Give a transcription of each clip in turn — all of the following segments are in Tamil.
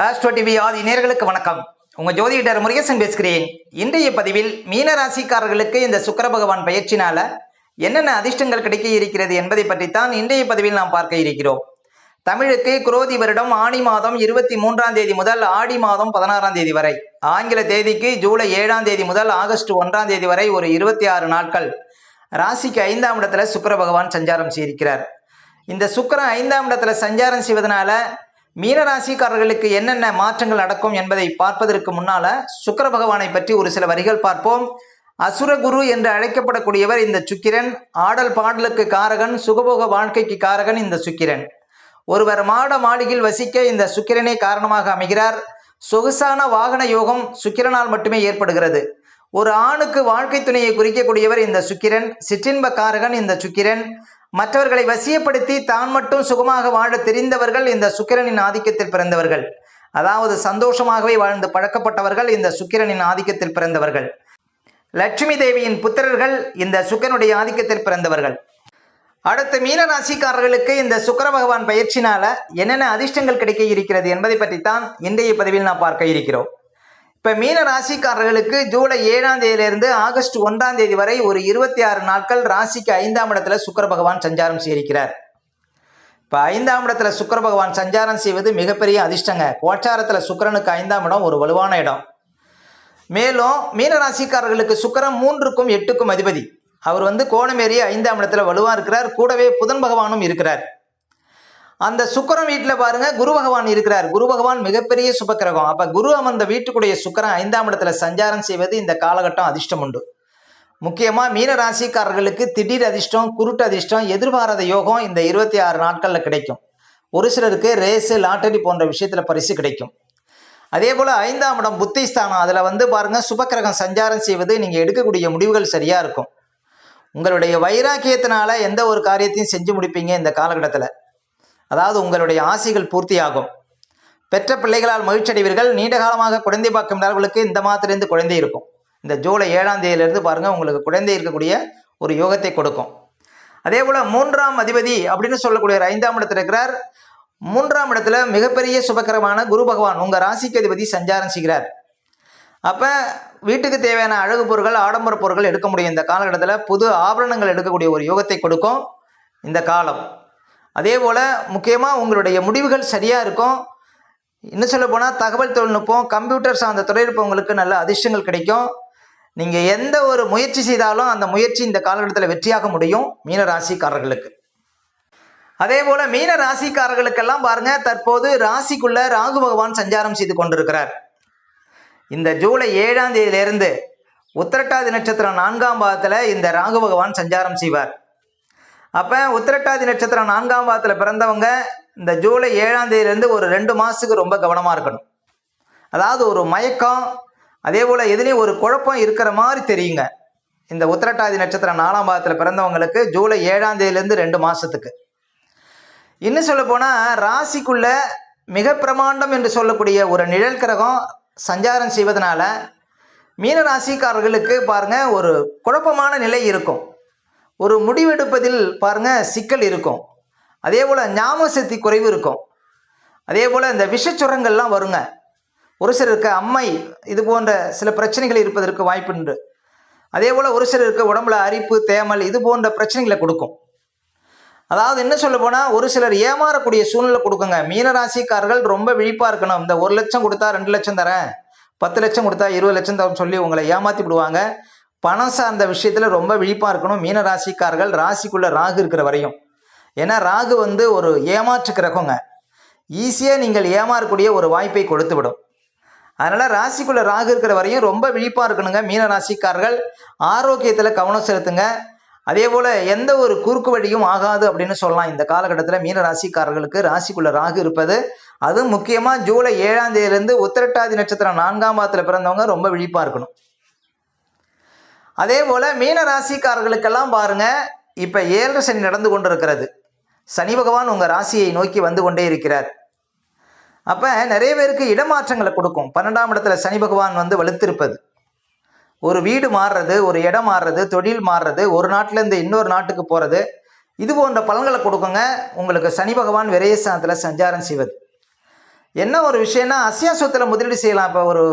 ஆஸ்ட்ரோ டிவி ஆதி நேயர்களுக்கு வணக்கம். உங்க ஜோதிடர் முருகேசன் பேசுகிறேன். இன்றைய பதிவில் மீன ராசிக்காரர்களுக்கு இந்த சுக்கிர பகவான் பயிற்சினால என்னென்ன அதிர்ஷ்டங்கள் கிடைக்க இருக்கிறது என்பதை பற்றித்தான் இன்றைய பதிவில் நாம் பார்க்க இருக்கிறோம். தமிழுக்கு குரோதி வருடம் ஆணி மாதம் 23ஆம் தேதி முதல் ஆடி மாதம் 16ஆம் தேதி வரை, ஆங்கில தேதிக்கு ஜூலை 7ஆம் தேதி முதல் ஆகஸ்ட் 1ஆம் தேதி வரை ஒரு 26 நாட்கள் ராசிக்கு 5ஆம் இடத்துல சுக்கிர பகவான் சஞ்சாரம் செய்திருக்கிறார். இந்த சுக்கிரன் 5ஆம் இடத்துல சஞ்சாரம் செய்வதனால மீனராசிக்காரர்களுக்கு என்னென்ன மாற்றங்கள் நடக்கும் என்பதை பார்ப்பதற்கு முன்னால சுக்கிர பகவானை பற்றி ஒரு சில வரிகள் பார்ப்போம். அசுரகுரு என்று அழைக்கப்படக்கூடியவர் இந்த சுக்கிரன். ஆடல் பாடலுக்கு காரகன், சுகபோக வாழ்க்கைக்கு காரகன் இந்த சுக்கிரன். ஒருவர் மாட மாளிகையில் வசிக்க இந்த சுக்கிரனே காரணமாக அமைகிறார். சொகுசான வாகன யோகம் சுக்கிரனால் மட்டுமே ஏற்படுகிறது. ஒரு ஆணுக்கு வாழ்க்கை துணையை குறிக்கக்கூடியவர் இந்த சுக்கிரன். சிற்றின்ப காரகன் இந்த சுக்கிரன். மற்றவர்களை வசியப்படுத்தி தான் மட்டும் சுகமாக வாழ தெரிந்தவர்கள் இந்த சுக்கிரனின் ஆதிக்கத்தில் பிறந்தவர்கள். அதாவது சந்தோஷமாகவே வாழ்ந்து பழக்கப்பட்டவர்கள் இந்த சுக்கிரனின் ஆதிக்கத்தில் பிறந்தவர்கள். லட்சுமி தேவியின் புத்திரர்கள் இந்த சுக்கிரனுடைய ஆதிக்கத்தில் பிறந்தவர்கள். அடுத்து மீன ராசிக்காரர்களுக்கு இந்த சுக்கிர பகவான் பயிற்சினால என்னென்ன அதிர்ஷ்டங்கள் கிடைக்க இருக்கிறது என்பதை பற்றித்தான் இன்றைய பதிவில் நாம் பார்க்க இருக்கிறோம். இப்போ மீன ராசிக்காரர்களுக்கு ஜூலை 7ஆம் தேதியிலிருந்து ஆகஸ்ட் 1ஆம் தேதி வரை ஒரு 26 நாட்கள் ராசிக்கு 5ஆம் இடத்துல சுக்கிர பகவான் சஞ்சாரம் செய்திருக்கிறார். இப்போ 5ஆம் இடத்துல சுக்கிர பகவான் சஞ்சாரம் செய்வது மிகப்பெரிய அதிர்ஷ்டங்க. கோச்சாரத்தில் சுக்கிரனுக்கு 5ஆம் இடம் ஒரு வலுவான இடம். மேலும் மீன ராசிக்காரர்களுக்கு சுக்கிரன் 3க்கும் 8க்கும் அதிபதி. அவர் கோணமேறி 5ஆம் இடத்துல வலுவா இருக்கிறார். கூடவே புதன் பகவானும் இருக்கிறார். அந்த சுக்கிரன் வீட்டில் பாருங்க குரு பகவான் இருக்கிறார். குரு பகவான் மிகப்பெரிய சுபக்கிரகம். அப்ப குரு அமர்ந்த வீட்டுக்குடைய சுக்கிரன் 5ஆம் இடத்துல சஞ்சாரம் செய்வது இந்த காலகட்டம் அதிர்ஷ்டம் உண்டு. முக்கியமா மீன ராசிக்காரர்களுக்கு திடீர் அதிர்ஷ்டம், குருட்டு அதிர்ஷ்டம், எதிர்பாராத யோகம் இந்த 26 நாட்கள்ல கிடைக்கும். ஒரு சிலருக்கு ரேஸு, லாட்டரி போன்ற விஷயத்துல பரிசு கிடைக்கும். அதே போல 5ஆம் இடம் புத்தி ஸ்தானம். அதுல பாருங்க சுபக்கிரகம் சஞ்சாரம் செய்வது நீங்க எடுக்கக்கூடிய முடிவுகள் சரியா இருக்கும். உங்களுடைய வைராக்கியத்தினால எந்த ஒரு காரியத்தையும் செஞ்சு முடிப்பீங்க இந்த காலகட்டத்தில். அதாவது உங்களுடைய ஆசைகள் பூர்த்தியாகும். பெற்ற பிள்ளைகளால் மகிழ்ச்சி அடைவீர்கள். நீண்ட காலமாக குழந்தை பார்க்கின்றவர்களுக்கு இந்த மாதத்திலிருந்து குழந்தை இருக்கும். இந்த ஜூலை 7ஆம் தேதியிலிருந்து பாருங்க உங்களுக்கு குழந்தை இருக்கக்கூடிய ஒரு யோகத்தை கொடுக்கும். அதே போல 3ஆம் அதிபதி அப்படின்னு சொல்லக்கூடிய 5ஆம் இடத்துல இருக்கிறார். 3ஆம் இடத்துல மிகப்பெரிய சுபக்கிரமான குரு பகவான் உங்க ராசிக்கு அதிபதி சஞ்சாரம் செய்கிறார். அப்ப வீட்டுக்கு தேவையான அழகு பொருட்கள், ஆடம்பர பொருட்கள் எடுக்க முடியும். இந்த காலகட்டத்தில் புது ஆபரணங்கள் எடுக்கக்கூடிய ஒரு யோகத்தை கொடுக்கும் இந்த காலம். அதே போல் முக்கியமாக உங்களுடைய முடிவுகள் சரியாக இருக்கும். இன்னும் சொல்ல போனால் தகவல் தொழில்நுட்பம், கம்ப்யூட்டர் சார்ந்த துறை இருப்பவங்களுக்கு நல்ல அதிர்ஷ்டங்கள் கிடைக்கும். நீங்கள் எந்த ஒரு முயற்சி செய்தாலும் அந்த முயற்சி இந்த காலகட்டத்தில் வெற்றியாக முடியும் மீன ராசிக்காரர்களுக்கு. அதே போல் மீன ராசிக்காரர்களுக்கெல்லாம் பாருங்க தற்போது ராசிக்குள்ள ராகு பகவான் சஞ்சாரம் செய்து கொண்டிருக்கிறார். இந்த ஜூலை 7ஆம் தேதியிலிருந்து உத்திரட்டாதி நட்சத்திரம் 4ஆம் பாதத்தில் இந்த ராகு பகவான் சஞ்சாரம் செய்வார். அப்போ உத்திரட்டாதி நட்சத்திரம் 4ஆம் பாதத்தில் பிறந்தவங்க இந்த ஜூலை 7ஆம் தேதியிலேருந்து ஒரு 2 மாதத்துக்கு ரொம்ப கவனமாக இருக்கணும். அதாவது ஒரு மயக்கம், அதே போல் எதுலேயும் ஒரு குழப்பம் இருக்கிற மாதிரி தெரியுங்க. இந்த உத்திரட்டாதி நட்சத்திரம் 4ஆம் பாதத்தில் பிறந்தவங்களுக்கு ஜூலை 7ஆம் தேதியிலேருந்து 2 மாதத்துக்கு. இன்னும் சொல்ல போனால் ராசிக்குள்ள மிக பிரமாண்டம் என்று சொல்லக்கூடிய ஒரு நிழல் கிரகம் சஞ்சாரம் செய்வதனால மீன ராசிக்காரர்களுக்கு பாருங்க ஒரு குழப்பமான நிலை இருக்கும். ஒரு முடிவெடுப்பதில் பாருங்க சிக்கல் இருக்கும். அதே போல் ஞாபக சக்தி குறைவு இருக்கும். அதே போல் இந்த விஷச்சுரங்கள்லாம் வருங்க. ஒரு சிலருக்கு அம்மை இது போன்ற சில பிரச்சனைகள் இருப்பதற்கு வாய்ப்புண்டு. அதே போல் ஒரு சிலருக்கு உடம்புல அரிப்பு, தேமல் இது போன்ற பிரச்சனைகளை கொடுக்கும். அதாவது என்ன சொல்ல போனால் ஒரு சிலர் ஏமாறக்கூடிய சூழ்நிலை கொடுக்குங்க. மீனராசிக்காரர்கள் ரொம்ப விழிப்பாக இருக்கணும். இந்த 1 லட்சம் கொடுத்தா 2 லட்சம் தரேன், 10 லட்சம் கொடுத்தா 20 லட்சம் தரேன்னு சொல்லி உங்களை ஏமாற்றி விடுவாங்க. பணம் சார்ந்த விஷயத்தில் ரொம்ப விழிப்பாக இருக்கணும் மீன ராசிக்காரர்கள் ராசிக்குள்ள ராகு இருக்கிற வரையும். ஏன்னா ராகு ஒரு ஏமாற்று கிரகங்க. ஈஸியாக நீங்கள் ஏமாறக்கூடிய ஒரு வாய்ப்பை கொடுத்து விடும். அதனால் ராசிக்குள்ள ராகு இருக்கிற வரையும் ரொம்ப விழிப்பாக இருக்கணுங்க மீன ராசிக்காரர்கள். ஆரோக்கியத்தில் கவனம் செலுத்துங்க. அதே போல் எந்த ஒரு குறுக்கு வழியும் ஆகாது அப்படின்னு சொல்லலாம். இந்த காலகட்டத்தில் மீன ராசிக்காரர்களுக்கு ராசிக்குள்ள ராகு இருப்பது, அதுவும் முக்கியமாக ஜூலை 7ஆம் தேதியிலிருந்து உத்திரட்டாதி நட்சத்திரம் 4ஆம் பாதத்தில் பிறந்தவங்க ரொம்ப விழிப்பாக இருக்கணும். அதே போல் மீன ராசிக்காரர்களுக்கெல்லாம் பாருங்க இப்போ 7 சனி நடந்து கொண்டு இருக்கிறது. சனி பகவான் உங்கள் ராசியை நோக்கி வந்து கொண்டே இருக்கிறார். அப்போ நிறைய பேருக்கு இடமாற்றங்களை கொடுக்கும். 12ஆம் இடத்துல சனி பகவான் வலுத்திருப்பது, ஒரு வீடு மாறுறது, ஒரு இடம் மாறுறது, தொழில் மாறுறது, ஒரு நாட்டிலேருந்து இன்னொரு நாட்டுக்கு போகிறது, இது போன்ற பலன்களை கொடுக்குங்க. உங்களுக்கு சனி பகவான் விரயஸ்தானத்தில் சஞ்சாரம் செய்வது என்ன ஒரு விஷயம்னா அசையா சொத்துல முதலீடு செய்யலாம். இப்போ ஒரு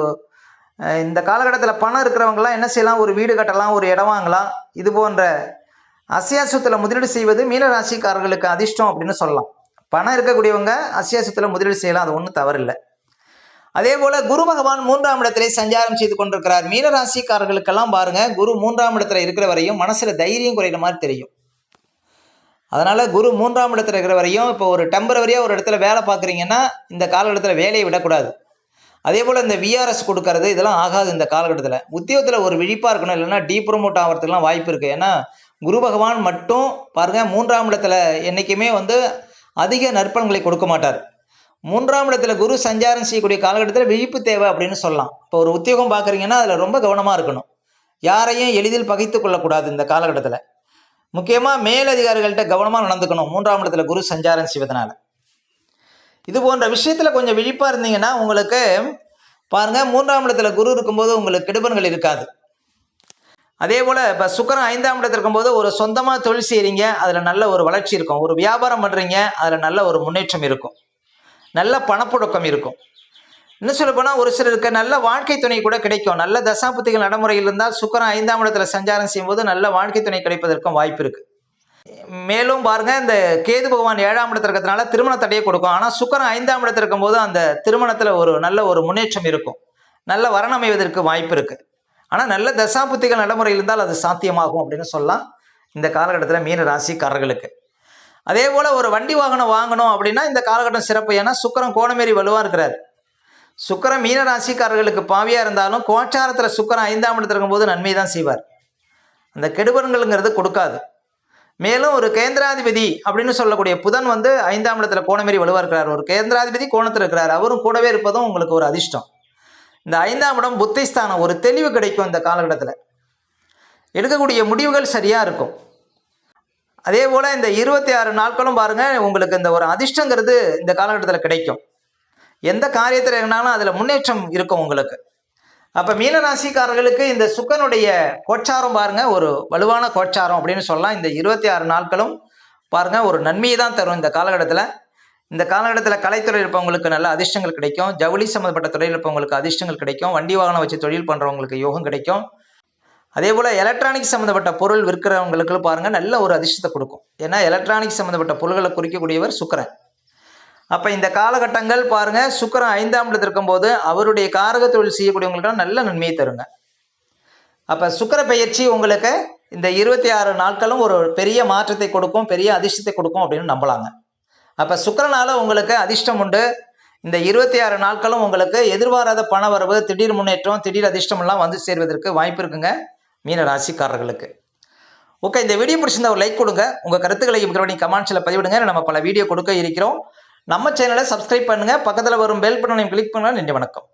இந்த காலகட்டத்தில் பணம் இருக்கிறவங்கலாம் என்ன செய்யலாம், ஒரு வீடு கட்டலாம், ஒரு இடம் வாங்கலாம். இது போன்ற அசையா சொத்துல முதலீடு செய்வது மீன ராசிக்காரர்களுக்கு அதிர்ஷ்டம் அப்படின்னு சொல்லலாம். பணம் இருக்கக்கூடியவங்க அசையா சொத்துல முதலீடு செய்யலாம், அது ஒன்றும் தவறில்லை. அதே போல குரு பகவான் 3ஆம் இடத்திலே சஞ்சாரம் செய்து கொண்டிருக்கிறார். மீன ராசிக்காரர்களுக்கெல்லாம் பாருங்க, குரு 3ஆம் இடத்துல இருக்கிற வரையும் மனசுல தைரியம் குறையிற மாதிரி தெரியும். அதனால குரு 3ஆம் இடத்துல இருக்கிற வரையும் இப்போ ஒரு டெம்பரவரியா ஒரு இடத்துல வேலை பார்க்குறீங்கன்னா இந்த காலகட்டத்தில் வேலையை விடக்கூடாது. அதே போல் இந்த விஆர்எஸ் கொடுக்கறது இதெல்லாம் ஆகாது. இந்த காலகட்டத்தில் உத்தியோகத்தில் ஒரு விழிப்பாக இருக்கணும், இல்லைன்னா டீப்ரமோட் ஆகிறதுக்குலாம் வாய்ப்பு இருக்குது. ஏன்னா குரு பகவான் மட்டும் பாருங்கள் 3ஆம் இடத்துல என்றைக்குமே அதிக நற்பலன்களை கொடுக்க மாட்டார். 3ஆம் இடத்துல குரு சஞ்சாரம் செய்யக்கூடிய காலகட்டத்தில் விழிப்பு தேவை அப்படின்னு சொல்லலாம். இப்போ ஒரு உத்தியோகம் பார்க்குறீங்கன்னா அதில் ரொம்ப கவனமாக இருக்கணும். யாரையும் எளிதில் பகைத்து கொள்ளக்கூடாது. இந்த காலகட்டத்தில் முக்கியமாக மேலதிகாரிகள்கிட்ட கவனமாக நடந்துக்கணும். 3ஆம் இடத்துல குரு சஞ்சாரம் செய்வதனால இது போன்ற விஷயத்தில் கொஞ்சம் விழிப்பாக இருந்தீங்கன்னா உங்களுக்கு பாருங்கள், 3ஆம் இடத்துல குரு இருக்கும்போது உங்களுக்கு கெடுபன்கள் இருக்காது. அதே போல் இப்போ சுக்கிரன் 5ஆம் இடத்துல இருக்கும்போது ஒரு சொந்தமாக தொழில் செய்கிறீங்க, அதில் நல்ல ஒரு வளர்ச்சி இருக்கும். ஒரு வியாபாரம் பண்ணுறீங்க, அதில் நல்ல ஒரு முன்னேற்றம் இருக்கும், நல்ல பணப்புழக்கம் இருக்கும். இன்னும் சொல்ல போனால் ஒரு சிலருக்கு நல்ல வாழ்க்கை துணை கூட கிடைக்கும். நல்ல தசாபுத்திகள் நடைமுறையில் இருந்தால் சுக்கிரன் 5ஆம் இடத்துல சஞ்சாரம் செய்யும்போது நல்ல வாழ்க்கை துணை கிடைப்பதற்கும் வாய்ப்பு இருக்குது. மேலும் பாருங்கள், இந்த கேது பகவான் 7ஆம் இடத்துல இருக்கிறதுனால திருமண தடையை கொடுக்கும். ஆனால் சுக்கிரன் 5ஆம் இடத்துல இருக்கும்போது அந்த திருமணத்தில் ஒரு நல்ல ஒரு முன்னேற்றம் இருக்கும், நல்ல வரன் அமைவதற்கு வாய்ப்பு இருக்குது. ஆனால் நல்ல தசாபுத்திகள் நடைமுறையில் இருந்தால் அது சாத்தியமாகும் அப்படின்னு சொல்லலாம் இந்த காலகட்டத்தில் மீன ராசிக்காரர்களுக்கு. அதே போல் ஒரு வண்டி வாகனம் வாங்கணும் அப்படின்னா இந்த காலகட்டம் சிறப்பு. ஏன்னா சுக்கிரன் கோணமேறி வலுவாக இருக்கிறார். சுக்கிரன் மீன ராசிக்காரர்களுக்கு பாவியாக இருந்தாலும் கோச்சாரத்தில் சுக்கிரன் 5ஆம் இடத்துல இருக்கும்போது நன்மை தான் செய்வார், அந்த கெடுபன்கள்ங்கிறது கொடுக்காது. மேலும் ஒரு கேந்திராதிபதி அப்படின்னு சொல்லக்கூடிய புதன் 5ஆம் இடத்துல கோணமேறி வலுவாக இருக்கிறார். ஒரு கேந்திராதிபதி கோணத்தில் இருக்கிறார், அவரும் கூடவே இருப்பதும் உங்களுக்கு ஒரு அதிர்ஷ்டம். இந்த 5ஆம் இடம் புத்திஸ்தானம், ஒரு தெளிவு கிடைக்கும். இந்த காலகட்டத்தில் எடுக்கக்கூடிய முடிவுகள் சரியாக இருக்கும். அதே போல் இந்த 26 நாட்களும் பாருங்கள், உங்களுக்கு இந்த ஒரு அதிர்ஷ்டங்கிறது இந்த காலகட்டத்தில் கிடைக்கும். எந்த காரியத்தில் இருந்தாலும் அதில் முன்னேற்றம் இருக்கும் உங்களுக்கு. அப்போ மீனராசிக்காரர்களுக்கு இந்த சுக்கிரனுடைய கோச்சாரம் பாருங்கள், ஒரு வலுவான கோச்சாரம் அப்படின்னு சொல்லலாம். இந்த 26 நாட்களும் பாருங்கள் ஒரு நன்மையை தான் தரும். இந்த காலகட்டத்தில் கலைத்துறை இருப்பவங்களுக்கு நல்ல அதிர்ஷ்டங்கள் கிடைக்கும். ஜவுளி சம்மந்தப்பட்ட துறையில் இருப்பவங்களுக்கு அதிர்ஷ்டங்கள் கிடைக்கும். வண்டி வாகனம் வச்சு தொழில் பண்ணுறவங்களுக்கு யோகம் கிடைக்கும். அதே போல் எலக்ட்ரானிக்ஸ் சம்மந்தப்பட்ட பொருள் விற்கிறவங்களுக்கு பாருங்கள் நல்ல ஒரு அதிர்ஷ்டத்தை கொடுக்கும். ஏன்னா எலக்ட்ரானிக்ஸ் சம்மந்தப்பட்ட பொருள்களை குறிக்கக்கூடியவர் சுக்கிரன். அப்போ இந்த காலகட்டங்கள் பாருங்கள், சுக்கிரன் 5ஆம் இடத்துல இருக்கும்போது அவருடைய காரக தொழில் செய்யக்கூடியவங்களுக்கு நல்ல நன்மையை தருங்க. அப்போ சுக்கிர பெயர்ச்சி உங்களுக்கு இந்த 26 நாட்களும் ஒரு பெரிய மாற்றத்தை கொடுக்கும், பெரிய அதிர்ஷ்டத்தை கொடுக்கும் அப்படின்னு நம்பலாங்க. அப்போ சுக்கிரனால் உங்களுக்கு அதிர்ஷ்டம் உண்டு. இந்த 26 நாட்களும் உங்களுக்கு எதிர்பாராத பண வரவு, திடீர் முன்னேற்றம், திடீர் அதிர்ஷ்டமெல்லாம் வந்து சேர்வதற்கு வாய்ப்பு இருக்குங்க மீன ராசிக்காரர்களுக்கு. ஓகே, இந்த வீடியோ பிடிச்சிருந்தா ஒரு லைக் கொடுங்க. உங்கள் கருத்துக்களை இப்படி கமெண்ட்ஸில் பதிவிடுங்க. நம்ம பல வீடியோ கொடுக்க இருக்கிறோம். நம்ம சேனலை சப்ஸ்கிரைப் பண்ணுங்கள், பக்கத்தில் வரும் பெல் பட்டனையும் கிளிக் பண்ணுங்கள். நன்றி, வணக்கம்.